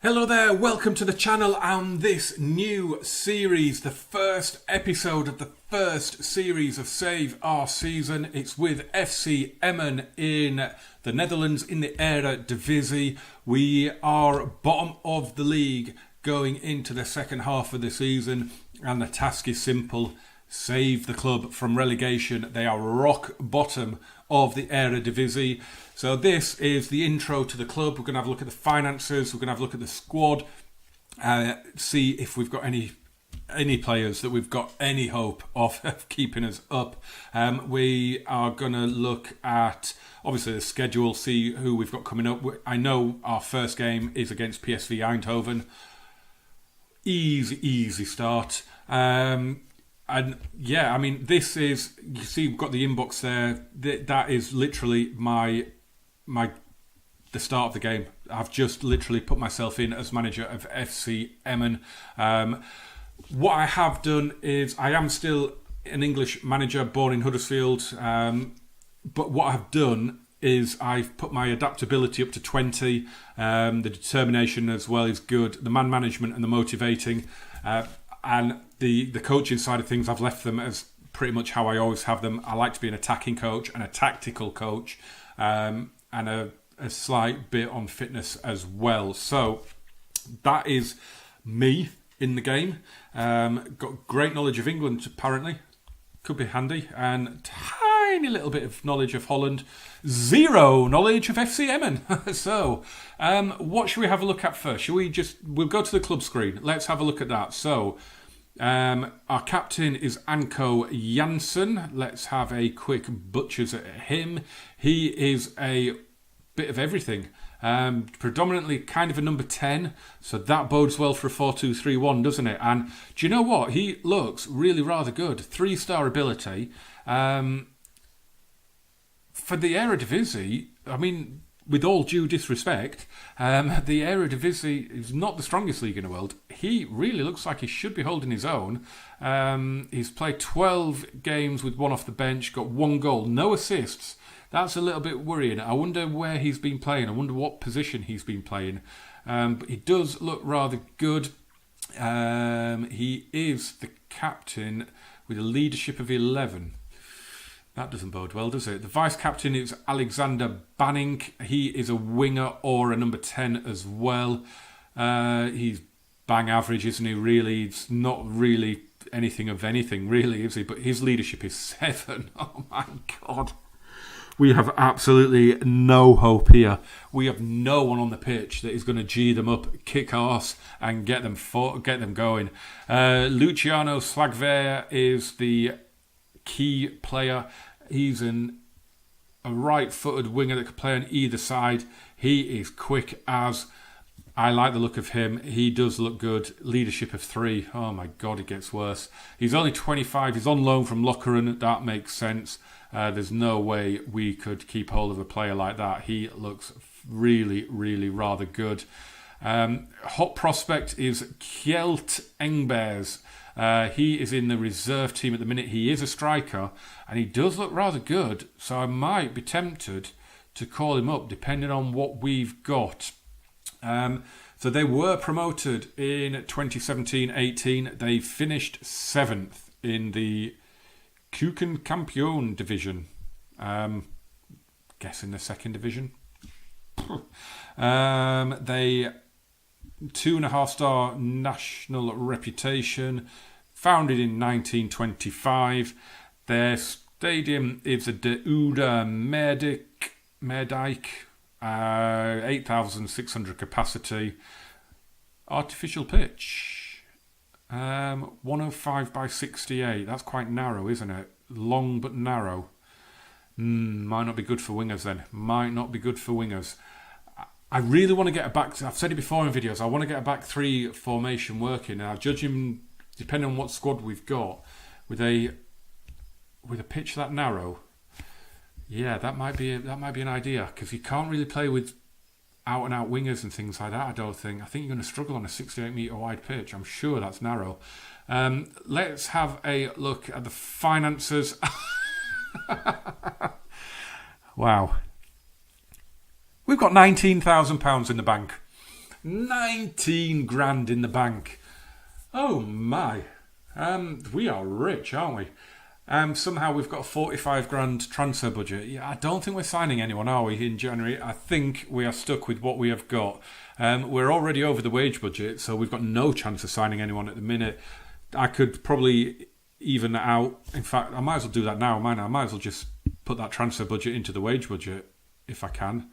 Hello there, welcome to the channel and this new series, the first episode of the first series of Save Our Season. It's with FC Emmen in the Netherlands in the Eredivisie. We are bottom of the league going into the second half of the season and the task is simple. Save the club from relegation. They are rock bottom of the Eredivisie. So this is the intro to the club. We're going to have a look at the finances. We're going to have a look at the squad. See if we've got any players that we've got any hope of keeping us up. We are going to look at, obviously, the schedule, see who we've got coming up. I know our first game is against PSV Eindhoven. Easy start. And yeah, I mean, this is, you see, we've got the inbox there. That is literally the start of the game. I've just literally put myself in as manager of FC Emmen. What I have done is, I am still an English manager, born in Huddersfield. But what I've done is I've put my adaptability up to 20. The determination as well is good. The man management and the motivating. And the coaching side of things, I've left them as pretty much how I always have them. I like to be an attacking coach and a tactical coach, and a slight bit on fitness as well. So that is me in the game. Got great knowledge of England, apparently. Could be handy. And tiny little bit of knowledge of Holland. Zero knowledge of FC Emmen. So, what should we have a look at first? We'll go to the club screen. Let's have a look at that. So, our captain is Anko Janssen. Let's have a quick butchers at him. He is a bit of everything. Predominantly kind of a number 10. So that bodes well for a 4-2-3-1, doesn't it? And do you know what? He looks really rather good. 3-star ability. For the Eredivisie, I mean, with all due disrespect, the Eredivisie is not the strongest league in the world. He really looks like he should be holding his own. He's played 12 games with one off the bench, got 1 goal, no assists. That's a little bit worrying. I wonder where he's been playing. I wonder what position he's been playing. But he does look rather good. He is the captain with a leadership of 11. That doesn't bode well, does it? The vice-captain is Alexander Banning. He is a winger or a number 10 as well. He's bang average, isn't he, really? It's not really anything of anything, really, is he? But his leadership is 7. Oh, my God. We have absolutely no hope here. We have no one on the pitch that is going to G them up, kick arse, and get them going. Luciano Slagver is the key player. He's a right-footed winger that can play on either side. He is quick as. I like the look of him. He does look good. Leadership of 3. Oh my God, it gets worse. He's only 25. He's on loan from Lokeren. That makes sense. There's no way we could keep hold of a player like that. He looks really, really rather good. Hot prospect is Kjeld Engbergs. He is in the reserve team at the minute. He is a striker and he does look rather good. So I might be tempted to call him up depending on what we've got. So they were promoted in 2017-18. They finished 7th in the Keukenkampioen division. Guessing the second division. They 2.5-star national reputation. Founded in 1925. Their stadium is a De Oude Meerdijk. 8,600 capacity. Artificial pitch. 105 by 68. That's quite narrow, isn't it? Long but narrow. Might not be good for wingers then. Might not be good for wingers. I really want to get a back. I've said it before in videos. I want to get a back 3 formation working. Now, judging depending on what squad we've got, with a pitch that narrow. Yeah, that might be an idea, because you can't really play with out and out wingers and things like that. I don't think. I think you're going to struggle on a 68 metre wide pitch. I'm sure that's narrow. Let's have a look at the finances. Wow, we've got £19,000 in the bank. 19 grand in the bank. Oh my. We are rich, aren't we? Somehow we've got a 45 grand transfer budget. Yeah, I don't think we're signing anyone, are we, in January? I think we are stuck with what we have got. We're already over the wage budget, so we've got no chance of signing anyone at the minute. I could probably even out. In fact, I might as well do that now, man. I might as well just put that transfer budget into the wage budget if I can,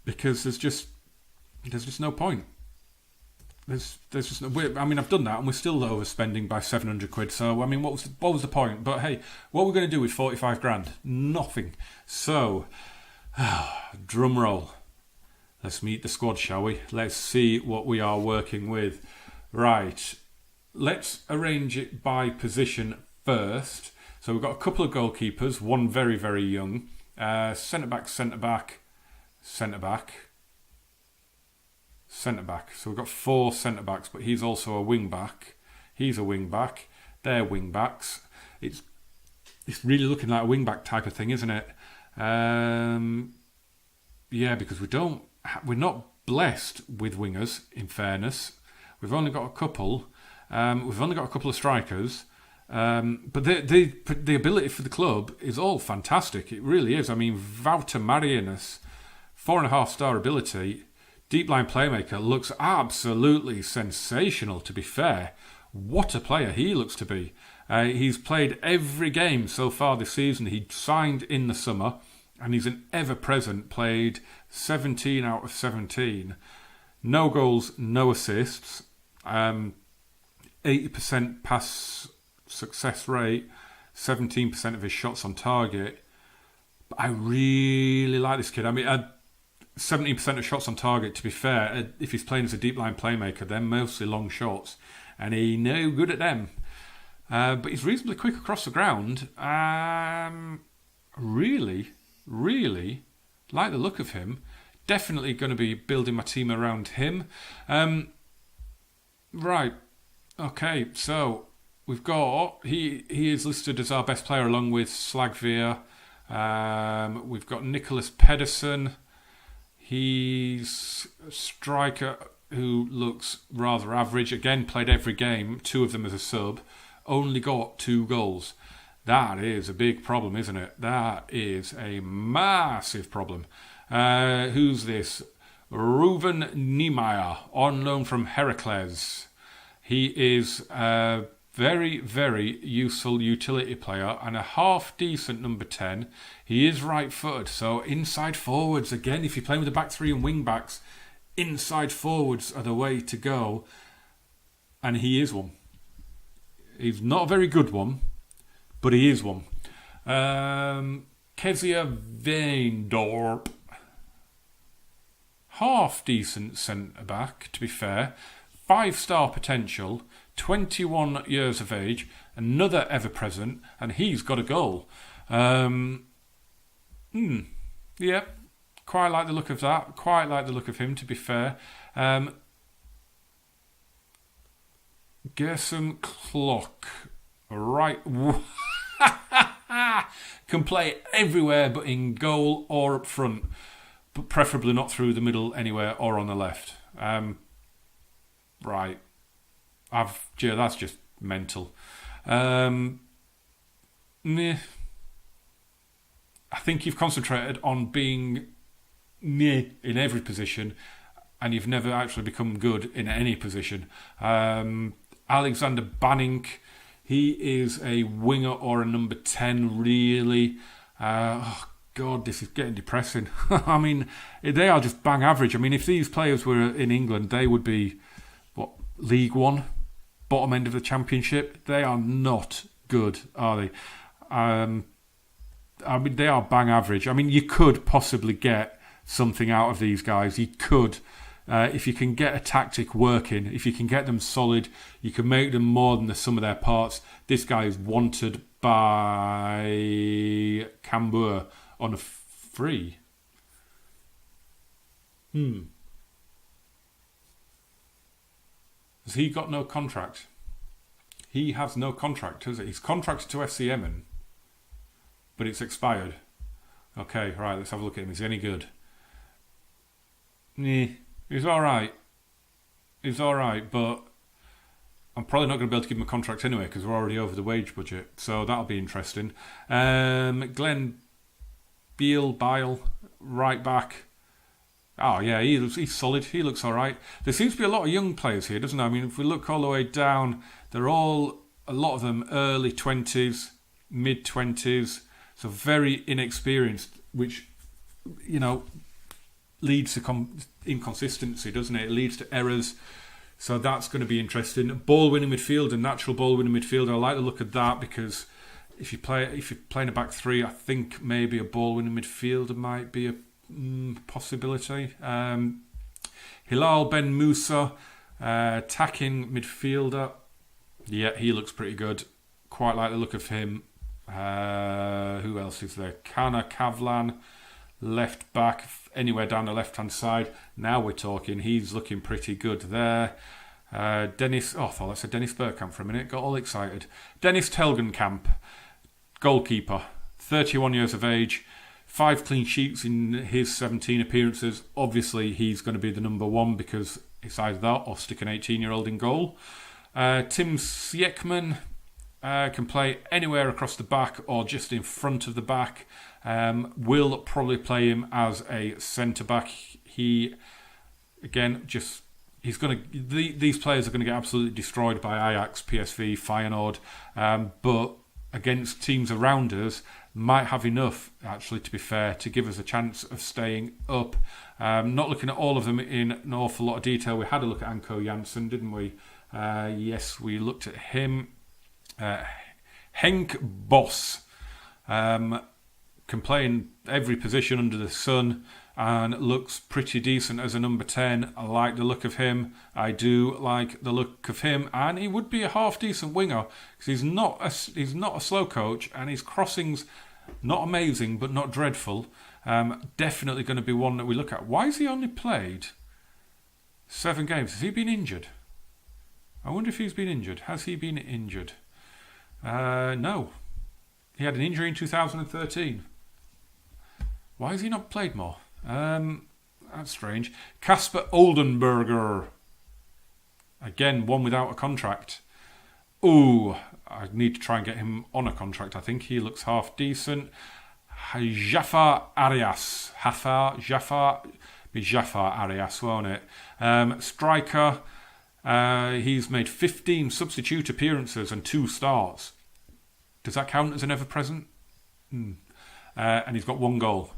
because there's just no point. There's just no, I mean, I've done that and we're still overspending by 700 quid. So I mean, what was the point? But hey, what are we going to do with 45 grand? Nothing. So, drum roll. Let's meet the squad, shall we? Let's see what we are working with. Right. Let's arrange it by position first. So we've got a couple of goalkeepers, one very, very young. Centre-back. So we've got 4 centre-backs, but he's also a wing-back. He's a wing-back. They're wing-backs. It's really looking like a wing-back type of thing, isn't it? Yeah, because we're not blessed with wingers, in fairness. We've only got a couple. We've only got a couple of strikers. But the ability for the club is all fantastic. It really is. I mean, Wouter Marianus, 4.5-star ability, deep line playmaker, looks absolutely sensational, to be fair. What a player he looks to be. He's played every game so far this season. He signed in the summer, and he's an ever-present, played 17 out of 17. No goals, no assists. 80% pass success rate, 17% of his shots on target. But I really like this kid. I mean, 17% of shots on target, to be fair, if he's playing as a deep line playmaker, they're mostly long shots, and he's no good at them. But he's reasonably quick across the ground. Really, really like the look of him. Definitely going to be building my team around him. Right. Okay, so we've got... He is listed as our best player along with Slagveer. We've got Nicholas Pedersen. He's a striker who looks rather average. Again, played every game, 2 of them as a sub. Only got 2 goals. That is a big problem, isn't it? That is a massive problem. Who's this? Ruben Niemeyer, on loan from Heracles. He is a very, very useful utility player and a half-decent number 10. He is right-footed, so inside forwards, again, if you're playing with the back 3 and wing-backs, inside forwards are the way to go. And he is one. He's not a very good one, but he is one. Kezia Veendorp. Half-decent centre-back, to be fair. 5-star potential, 21 years of age, another ever-present, and he's got a goal. Yeah, quite like the look of that. Quite like the look of him, to be fair. Gerson Klock. Right. Can play everywhere but in goal or up front, but preferably not through the middle anywhere or on the left. Right. That's just mental. I think you've concentrated on being in every position and you've never actually become good in any position. Alexander Banning, he is a winger or a number 10, really. God, this is getting depressing. I mean, they are just bang average. I mean, if these players were in England, they would be, League One, bottom end of the Championship. They are not good, are they? I mean, they are bang average. I mean, you could possibly get something out of these guys. You could, if you can get a tactic working, if you can get them solid, you can make them more than the sum of their parts. This guy is wanted by Cambuur on a free. Has he got no contract? He has no contract, has he? He's contracted to FC Emmen, but it's expired. Okay, right, let's have a look at him. Is he any good? He's all right. But I'm probably not going to be able to give him a contract anyway because we're already over the wage budget. So that'll be interesting. Glenn Bile, right back. Oh, yeah, he's solid. He looks all right. There seems to be a lot of young players here, doesn't there? I mean, if we look all the way down, a lot of them early 20s, mid 20s, so very inexperienced, which, leads to inconsistency, doesn't it? It leads to errors. So that's going to be interesting. Ball-winning midfield, a natural ball-winning midfield. I like the look of that because if you're playing a back three, I think maybe a ball-winning midfielder might be a possibility. Hilal Ben Musa, attacking midfielder. Yeah, he looks pretty good. Quite like the look of him. Who else is there? Kana Kavlan, left back, anywhere down the left-hand side. Now we're talking. He's looking pretty good there. Dennis, I thought I said Dennis Bergkamp for a minute. Got all excited. Dennis Telgenkamp, goalkeeper, 31 years of age. 5 clean sheets in his 17 appearances. Obviously, he's going to be the number one because it's either that or stick an 18-year-old in goal. Tim Siekman can play anywhere across the back or just in front of the back. Will probably play him as a centre-back. These players are going to get absolutely destroyed by Ajax, PSV, Feyenoord. But against teams around us, might have enough, actually, to be fair, to give us a chance of staying up. Not looking at all of them in an awful lot of detail. We had a look at Anko Janssen, didn't we? Yes, we looked at him. Henk Bos can play in every position under the sun and looks pretty decent as a number 10. I like the look of him. I do like the look of him, and he would be a half-decent winger because he's not a slow coach, and his crossings not amazing but not dreadful. Definitely going to be one that we look at. Why has he only played 7 games? Has he been injured? I wonder if he's been injured. Has he been injured? No. He had an injury in 2013. Why has he not played more? That's strange. Kasper Oldenburger. Again, one without a contract. Ooh, I need to try and get him on a contract, I think. He looks half decent. Jafar Arias. Jafar Arias, won't it? Striker. He's made 15 substitute appearances and 2 starts. Does that count as an ever-present? And he's got 1 goal.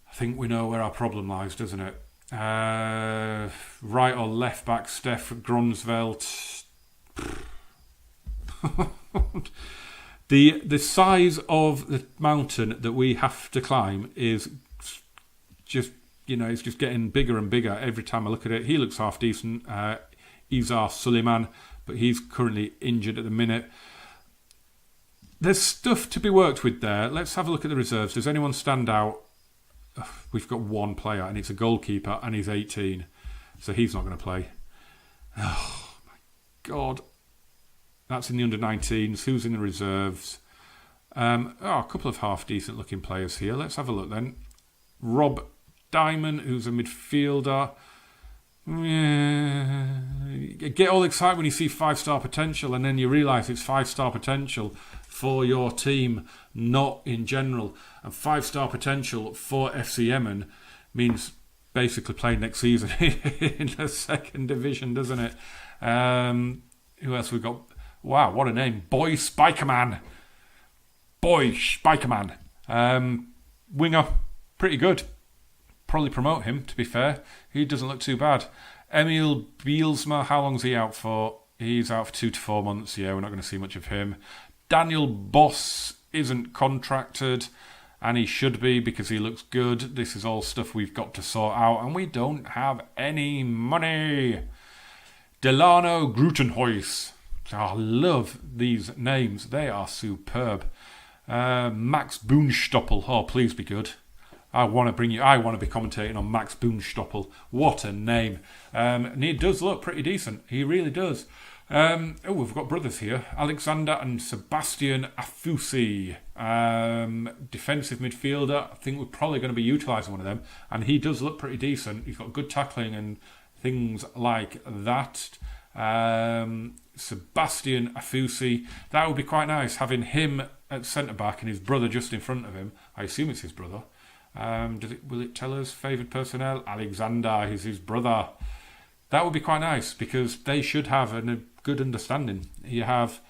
I think we know where our problem lies, doesn't it? Right or left back, Steph Gronsveld. The size of the mountain that we have to climb is just, it's just getting bigger and bigger every time I look at it. He looks half decent. Izar Suleiman, but he's currently injured at the minute. There's stuff to be worked with there. Let's have a look at the reserves. Does anyone stand out? We've got 1 player, and it's a goalkeeper, and he's 18. So he's not going to play. Oh, my God. That's in the under-19s. Who's in the reserves? A couple of half-decent looking players here. Let's have a look then. Rob Diamond, who's a midfielder. You get all excited when you see 5-star potential, and then you realise it's 5-star potential for your team, not in general. And 5-star potential for FC Emmen means basically playing next season in the 2nd division, doesn't it? Who else we got? Wow, what a name. Boy Spikerman. Winger, pretty good. Probably promote him, to be fair. He doesn't look too bad. Emil Bielsma, how long's he out for? He's out for 2 to 4 months. Yeah, we're not going to see much of him. Daniel Boss isn't contracted, and he should be because he looks good. This is all stuff we've got to sort out, and we don't have any money. Delano Grutenhuis. I love these names. They are superb. Max Boonstoppel. Oh, please be good. I want to be commentating on Max Boonstoppel. What a name. And he does look pretty decent. He really does. We've got brothers here. Alexander and Sebastian Afusi. Defensive midfielder. I think we're probably going to be utilising one of them. And he does look pretty decent. He's got good tackling and things like that. Sebastian Afusi. That would be quite nice, having him at centre-back and his brother just in front of him. I assume it's his brother. Will it tell us favoured personnel? Alexander is his brother. That would be quite nice because they should have a good understanding. You have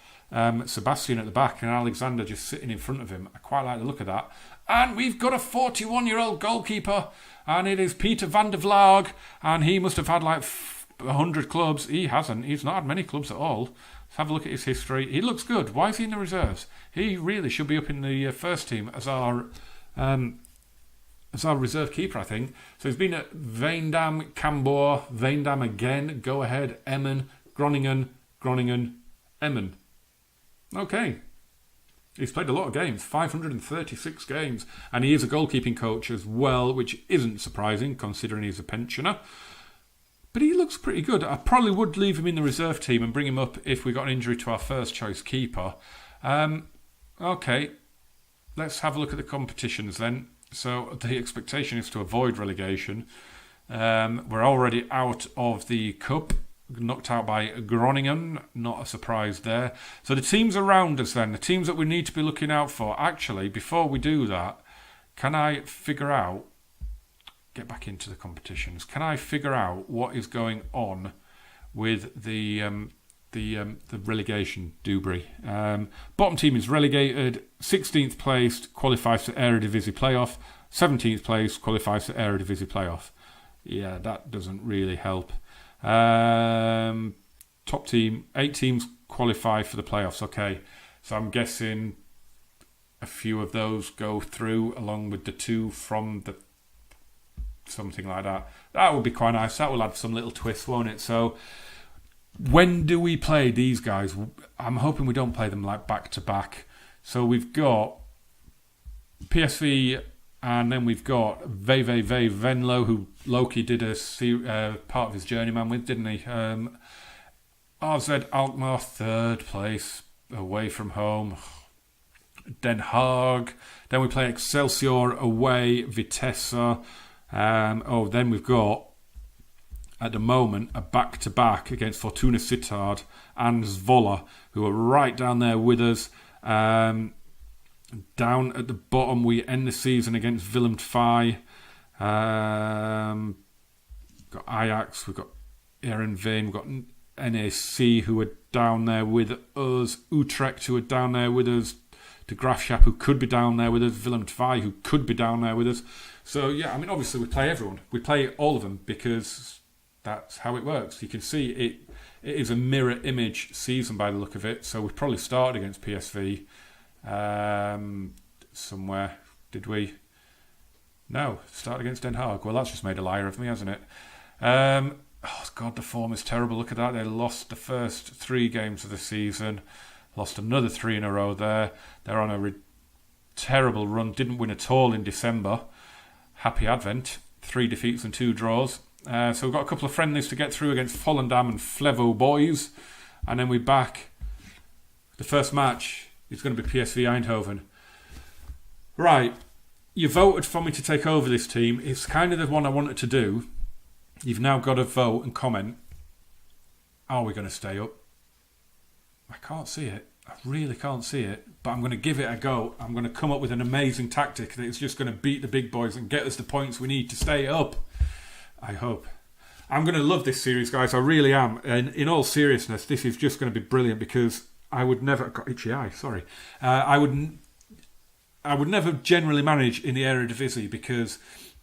Sebastian at the back and Alexander just sitting in front of him. I quite like the look of that. And we've got a 41-year-old goalkeeper, and it is Peter van der Vlaag, and he must have had like 100 clubs. He hasn't. He's not had many clubs at all. Let's have a look at his history. He looks good. Why is he in the reserves? He really should be up in the first team as our reserve keeper, I think. So he's been at Veendam, Cambuur, Veendam again, Go Ahead, Emmen, Groningen, Emmen. Okay. He's played a lot of games, 536 games. And he is a goalkeeping coach as well, which isn't surprising considering he's a pensioner. But he looks pretty good. I probably would leave him in the reserve team and bring him up if we got an injury to our first choice keeper. Okay. Let's have a look at the competitions then. So the expectation is to avoid relegation. We're already out of the cup, knocked out by Groningen. Not a surprise there. So the teams around us then, the teams that we need to be looking out for. Actually, before we do that, can I figure out, get back into the competitions, can I figure out what is going on with the relegation Dewberry? Bottom team is relegated. 16th placed qualifies for Eredivisie playoff. 17th place qualifies for Eredivisie playoff. Yeah, that doesn't really help. Top team, 8 teams qualify for the playoffs. Okay, so I'm guessing a few of those go through along with the 2 from the something like that. That would be quite nice. That will add some little twist, won't it? So when do we play these guys? I'm hoping we don't play them like back to back. So we've got PSV, and then we've got VVV Venlo, who Loki did a part of his journeyman with, didn't he? RZ Alkmaar, 3rd place, away from home. Den Haag. Then we play Excelsior away, Vitesse. Then we've got, at the moment, a back-to-back against Fortuna Sittard and Zwolle, who are right down there with us. Down at the bottom, we end the season against Willem II. Got Ajax, we've got Heerenveen, we've got NAC, who are down there with us. Utrecht, who are down there with us. De Graafschap, who could be down there with us. Willem II, who could be down there with us. So, yeah, I mean, obviously we play everyone. We play all of them because that's how it works. You can see it is a mirror image season by the look of it. So we probably started against PSV somewhere. Did we? No, started against Den Haag. Well, that's just made a liar of me, hasn't it? God, the form is terrible. Look at that. They lost the first 3 games of the season. Lost another 3 in a row there. They're on a terrible run. Didn't win at all in December. Happy Advent. 3 defeats and 2 draws. So we've got a couple of friendlies to get through against Volendam and Flevo boys. And then we're back. The first match is going to be PSV Eindhoven. Right. You voted for me to take over this team. It's kind of the one I wanted to do. You've now got to vote and comment. Are we going to stay up? I can't see it. I really can't see it. But I'm going to give it a go. I'm going to come up with an amazing tactic that is just going to beat the big boys and get us the points we need to stay up. I hope. I'm going to love this series, guys. I really am. And in all seriousness, this is just going to be brilliant because I would never... Got itchy eye, sorry. I would never generally manage in the Eredivisie because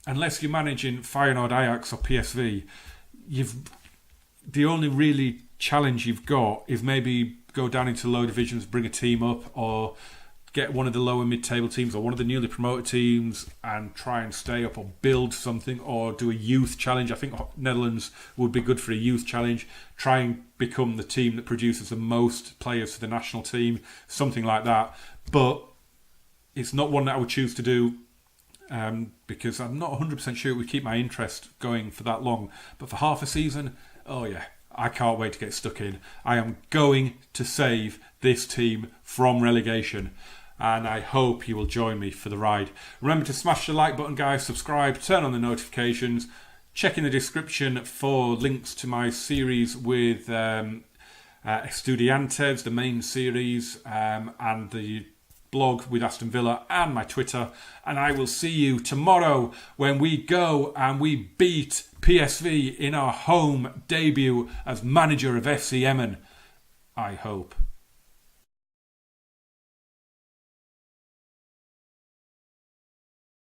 unless you're managing Feyenoord, Ajax or PSV, the only really challenge you've got is maybe go down into low divisions, bring a team up, or get one of the lower mid-table teams or one of the newly promoted teams and try and stay up or build something, or do a youth challenge. I think Netherlands would be good for a youth challenge. Try and become the team that produces the most players for the national team, something like that. But it's not one that I would choose to do because I'm not 100% sure it would keep my interest going for that long. But for half a season, oh yeah, I can't wait to get stuck in. I am going to save this team from relegation, and I hope you will join me for the ride. Remember to smash the like button, guys, subscribe, turn on the notifications, check in the description for links to my series with Estudiantes, the main series, and the blog with Aston Villa, and my Twitter. And I will see you tomorrow when we go and we beat PSV in our home debut as manager of FC Emmen. I hope.